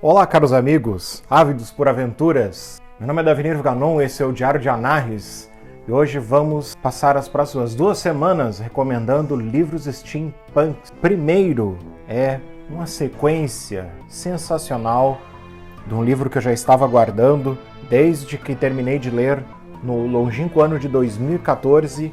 Olá, caros amigos, ávidos por aventuras. Meu nome é Davinir Ganon, esse é o Diário de Anarres e hoje vamos passar as próximas 2 semanas recomendando livros steampunk. Primeiro é uma sequência sensacional de um livro que eu já estava aguardando desde que terminei de ler no longínquo ano de 2014,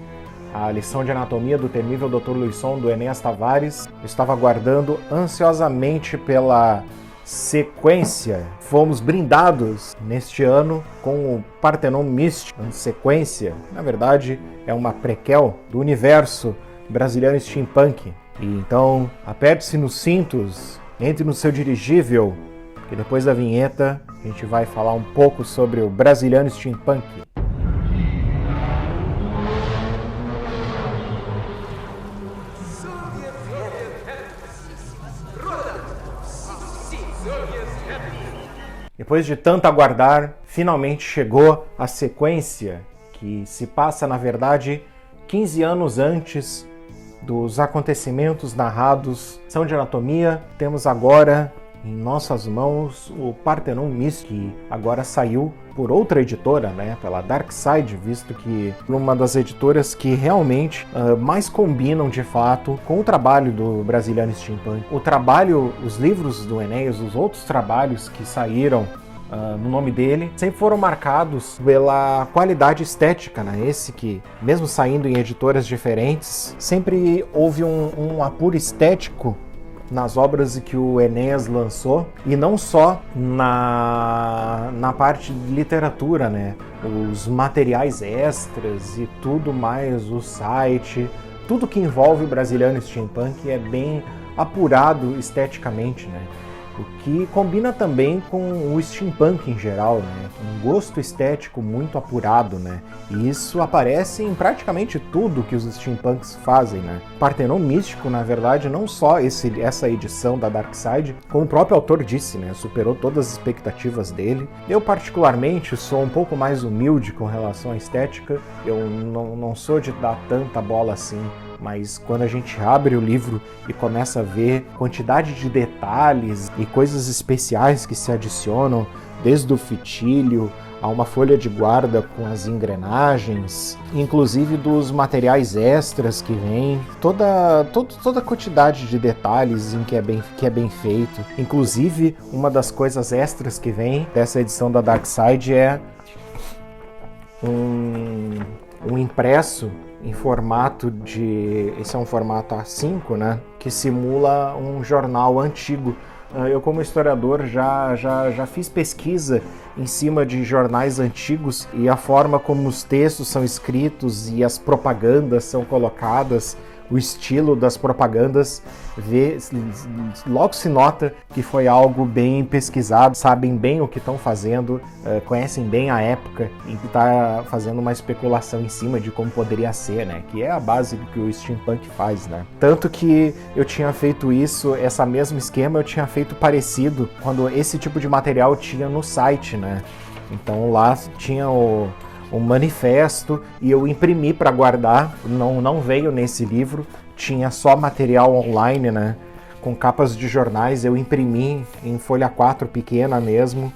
a lição de anatomia do temível Dr. Luisson, do Enéas Tavares. Eu estava aguardando ansiosamente pela sequência. Fomos brindados neste ano com o Parthenon Místico, uma sequência, na verdade é uma prequel do universo brasileiro steampunk. E então aperte-se nos cintos, entre no seu dirigível, que depois da vinheta a gente vai falar um pouco sobre o brasiliano steampunk. Depois de tanto aguardar, finalmente chegou a sequência que se passa, na verdade, 15 anos antes dos acontecimentos narrados. Lição de anatomia, temos agora em nossas mãos o Parthenon Místico, que agora saiu por outra editora, pela Darkside, visto que uma das editoras que realmente mais combinam de fato com o trabalho do brasiliano steampunk. O trabalho, os livros do Enéas, os outros trabalhos que saíram no nome dele, sempre foram marcados pela qualidade estética, Esse que, mesmo saindo em editoras diferentes, sempre houve um apuro estético nas obras que o Enéas lançou, e não só na parte de literatura, Os materiais extras e tudo mais, o site, tudo que envolve o brasiliano steampunk é bem apurado esteticamente, O que combina também com o steampunk em geral, Um gosto estético muito apurado, E isso aparece em praticamente tudo que os steampunks fazem, Parthenon Místico, na verdade, não só essa edição da Darkside, como o próprio autor disse, superou todas as expectativas dele. Eu, particularmente, sou um pouco mais humilde com relação à estética, eu não sou de dar tanta bola assim, mas quando a gente abre o livro e começa a ver quantidade de detalhes e coisas especiais que se adicionam, desde o fitilho a uma folha de guarda com as engrenagens, inclusive dos materiais extras que vem, toda a quantidade de detalhes em que é bem feito. Inclusive, uma das coisas extras que vem dessa edição da Darkside é um impresso em formato de... Esse é um formato A5, que simula um jornal antigo. Eu, como historiador, já fiz pesquisa em cima de jornais antigos e a forma como os textos são escritos e as propagandas são colocadas, o estilo das propagandas, logo se nota que foi algo bem pesquisado, sabem bem o que estão fazendo, conhecem bem a época e que está fazendo uma especulação em cima de como poderia ser, que é a base do que o steampunk faz, Tanto que eu tinha feito isso, esse mesmo esquema eu tinha feito parecido quando esse tipo de material tinha no site, Então lá tinha o manifesto e eu imprimi para guardar, não veio nesse livro, tinha só material online, com capas de jornais, eu imprimi em folha 4 pequena mesmo.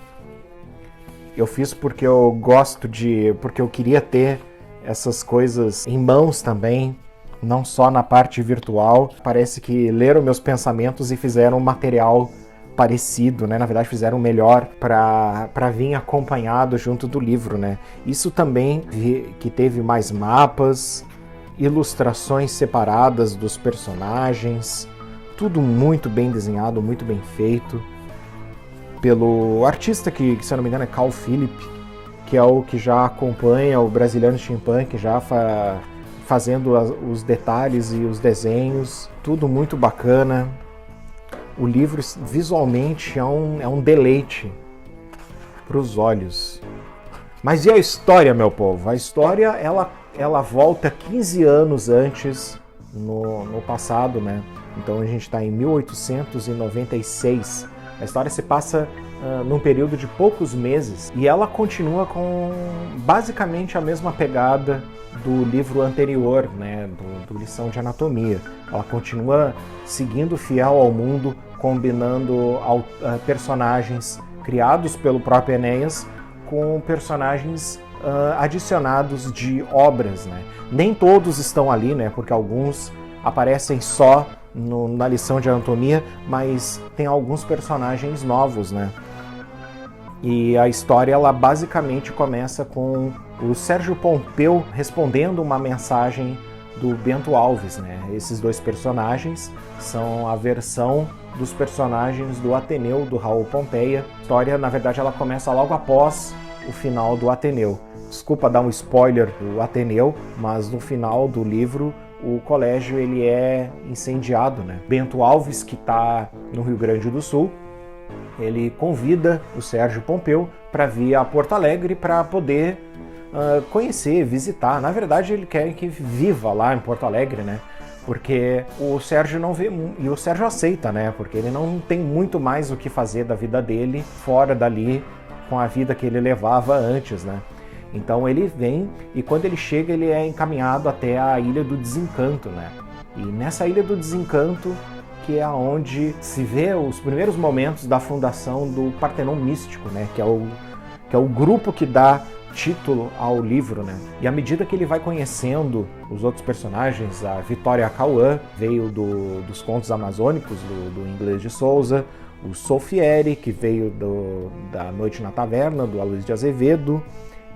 Eu fiz porque eu porque eu queria ter essas coisas em mãos também, não só na parte virtual. Parece que leram meus pensamentos e fizeram um material parecido, Na verdade fizeram melhor para vir acompanhado junto do livro, Isso também que teve mais mapas, ilustrações separadas dos personagens, tudo muito bem desenhado, muito bem feito pelo artista que se eu não me engano é Carl Philip, que é o que já acompanha o brasiliano steampunk, já fazendo os detalhes e os desenhos, tudo muito bacana. O livro visualmente é um deleite para os olhos. Mas e a história, meu povo? A história ela volta 15 anos antes no passado, Então a gente está em 1896. A história se passa num período de poucos meses e ela continua com basicamente a mesma pegada do livro anterior, do Lição de Anatomia. Ela continua seguindo fiel ao mundo combinando personagens criados pelo próprio Enéas com personagens adicionados de obras, né? Nem todos estão ali, né? Porque alguns aparecem só na lição de anatomia, mas tem alguns personagens novos, né? E a história, ela basicamente começa com o Sérgio Pompeu respondendo uma mensagem do Bento Alves, né? Esses dois personagens são a versão dos personagens do Ateneu, do Raul Pompeia. A história, na verdade, ela começa logo após o final do Ateneu. Desculpa dar um spoiler do Ateneu, mas no final do livro o colégio ele é incendiado, né? Bento Alves, que está no Rio Grande do Sul, ele convida o Sérgio Pompeu para vir a Porto Alegre para poder conhecer, visitar. Na verdade, ele quer que viva lá em Porto Alegre, né? Porque o Sérgio não vê, e o Sérgio aceita, né? Porque ele não tem muito mais o que fazer da vida dele fora dali com a vida que ele levava antes, né? Então ele vem e quando ele chega ele é encaminhado até a Ilha do Desencanto, né? E nessa Ilha do Desencanto que é onde se vê os primeiros momentos da fundação do Partenon Místico, né? Que é o grupo que dá título ao livro, né? E à medida que ele vai conhecendo os outros personagens, a Vitória Cauã veio dos contos amazônicos do Inglês de Souza, o Solfieri, que veio da Noite na Taverna, do Aloysio de Azevedo,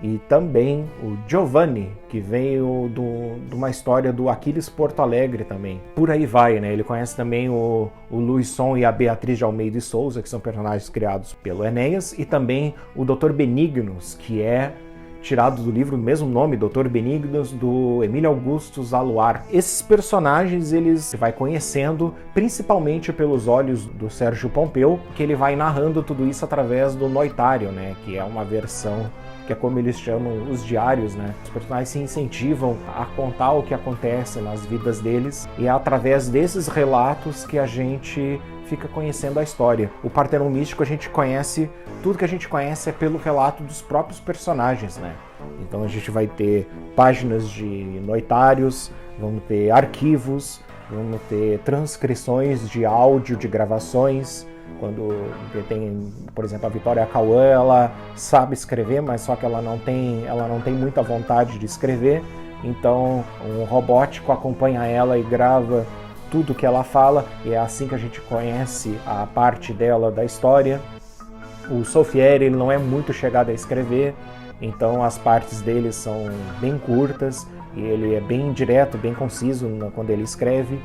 e também o Giovanni, que veio de uma história do Aquiles Porto Alegre também. Por aí vai, né? Ele conhece também o Luisson e a Beatriz de Almeida e Souza, que são personagens criados pelo Enéas, e também o Dr. Benignos, que é tirado do livro do mesmo nome, Dr. Benignos, do Emílio Augustus Aluar. Esses personagens, você vai conhecendo principalmente pelos olhos do Sérgio Pompeu, que ele vai narrando tudo isso através do Noitário, né? Que é uma versão que é como eles chamam os diários, né? Os personagens se incentivam a contar o que acontece nas vidas deles e é através desses relatos que a gente fica conhecendo a história. O Partenon Místico a gente conhece, tudo que a gente conhece é pelo relato dos próprios personagens, né? Então a gente vai ter páginas de noitários, vamos ter arquivos, vamos ter transcrições de áudio, de gravações. Quando tem, por exemplo, a Vitória Cauã, ela sabe escrever, mas só que ela não tem muita vontade de escrever, então um robótico acompanha ela e grava tudo que ela fala, e é assim que a gente conhece a parte dela da história. O Solfieri, ele não é muito chegado a escrever, então as partes dele são bem curtas, e ele é bem direto, bem conciso quando ele escreve.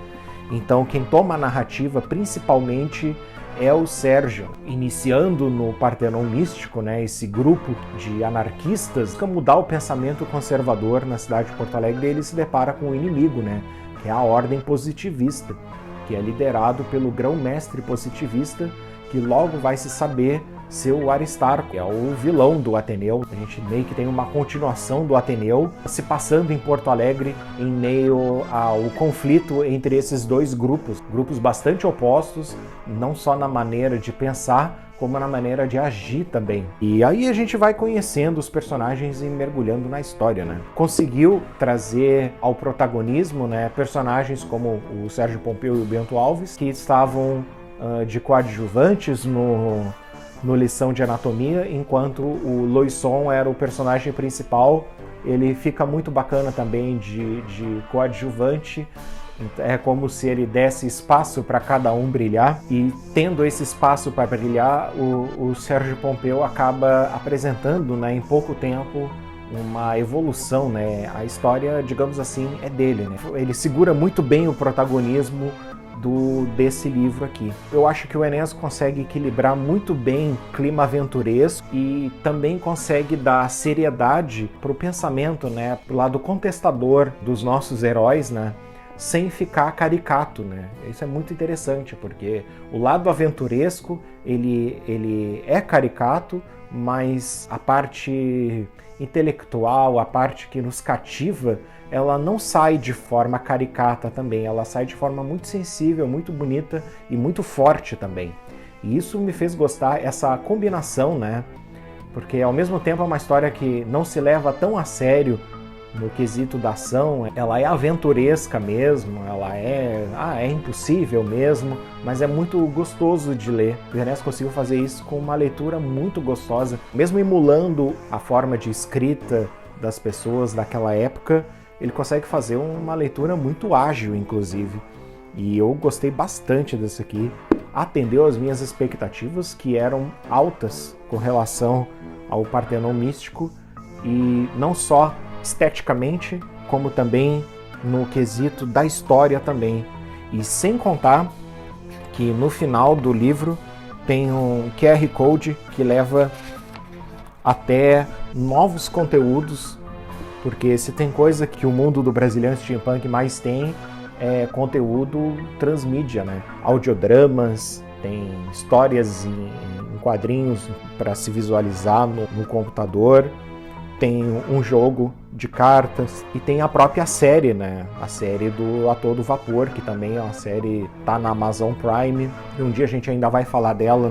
Então quem toma a narrativa, principalmente, é o Sérgio, iniciando no Partenon Místico, né, esse grupo de anarquistas, que mudar o pensamento conservador na cidade de Porto Alegre, ele se depara com o inimigo, né, que é a ordem positivista, que é liderado pelo grão-mestre positivista, que logo vai se saber ser o Aristarco, que é o vilão do Ateneu. A gente meio que tem uma continuação do Ateneu se passando em Porto Alegre em meio ao conflito entre esses dois grupos bastante opostos, não só na maneira de pensar, como na maneira de agir também. E aí a gente vai conhecendo os personagens e mergulhando na história, né? Conseguiu trazer ao protagonismo, né, personagens como o Sérgio Pompeu e o Bento Alves, que estavam de coadjuvantes no lição de anatomia, enquanto o Loisson era o personagem principal. Ele fica muito bacana também de coadjuvante. É como se ele desse espaço para cada um brilhar, e tendo esse espaço para brilhar, o Sérgio Pompeu acaba apresentando, né, em pouco tempo, uma evolução, né? A história, digamos assim, é dele, né? Ele segura muito bem o protagonismo desse livro aqui. Eu acho que o Enéas consegue equilibrar muito bem o clima aventuresco e também consegue dar seriedade para o pensamento, né, pro lado contestador dos nossos heróis, né, sem ficar caricato, né? Isso é muito interessante, porque o lado aventuresco, ele é caricato, mas a parte intelectual, a parte que nos cativa, ela não sai de forma caricata também, ela sai de forma muito sensível, muito bonita e muito forte também. E isso me fez gostar, essa combinação, né? Porque ao mesmo tempo é uma história que não se leva tão a sério no quesito da ação, ela é aventuresca mesmo, ela é impossível mesmo, mas é muito gostoso de ler. O Ernesto conseguiu fazer isso com uma leitura muito gostosa, mesmo emulando a forma de escrita das pessoas daquela época, ele consegue fazer uma leitura muito ágil, inclusive. E eu gostei bastante desse aqui. Atendeu às minhas expectativas, que eram altas com relação ao Partenon Místico, e não só esteticamente, como também no quesito da história também. E sem contar que no final do livro tem um QR Code que leva até novos conteúdos, porque se tem coisa que o mundo do Brazilian Steampunk mais tem, é conteúdo transmídia, né? Audiodramas, tem histórias em quadrinhos para se visualizar no computador, tem um jogo de cartas e tem a própria série, né? A série do A Todo Vapor, que também é uma série, tá na Amazon Prime, e um dia a gente ainda vai falar dela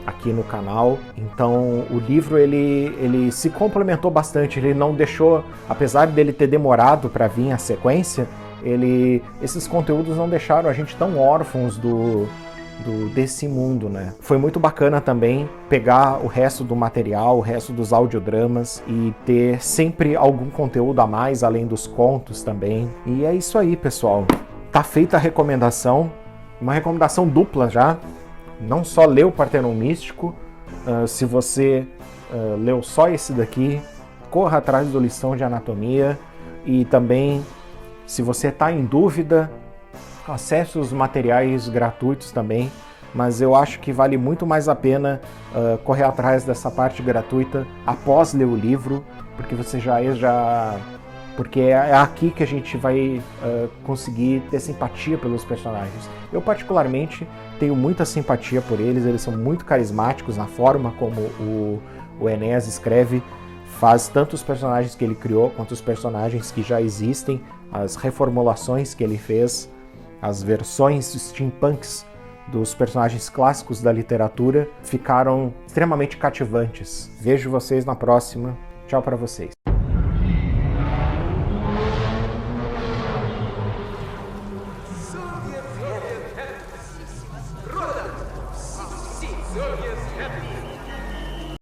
aqui no canal. Então o livro ele se complementou bastante, ele não deixou, apesar dele ter demorado para vir a sequência, esses conteúdos não deixaram a gente tão órfãos desse mundo, né? Foi muito bacana também pegar o resto do material, o resto dos audiodramas e ter sempre algum conteúdo a mais, além dos contos também. E é isso aí, pessoal. Tá feita a recomendação, uma recomendação dupla já. Não só leu o Partenon Místico, se você leu só esse daqui, corra atrás do Lição de Anatomia, e também, se você está em dúvida, acesse os materiais gratuitos também, mas eu acho que vale muito mais a pena correr atrás dessa parte gratuita após ler o livro, porque você porque é aqui que a gente vai conseguir ter simpatia pelos personagens. Eu particularmente tenho muita simpatia por eles são muito carismáticos na forma como o Enéas escreve, faz tanto os personagens que ele criou quanto os personagens que já existem, as reformulações que ele fez, as versões steampunks dos personagens clássicos da literatura ficaram extremamente cativantes. Vejo vocês na próxima. Tchau para vocês.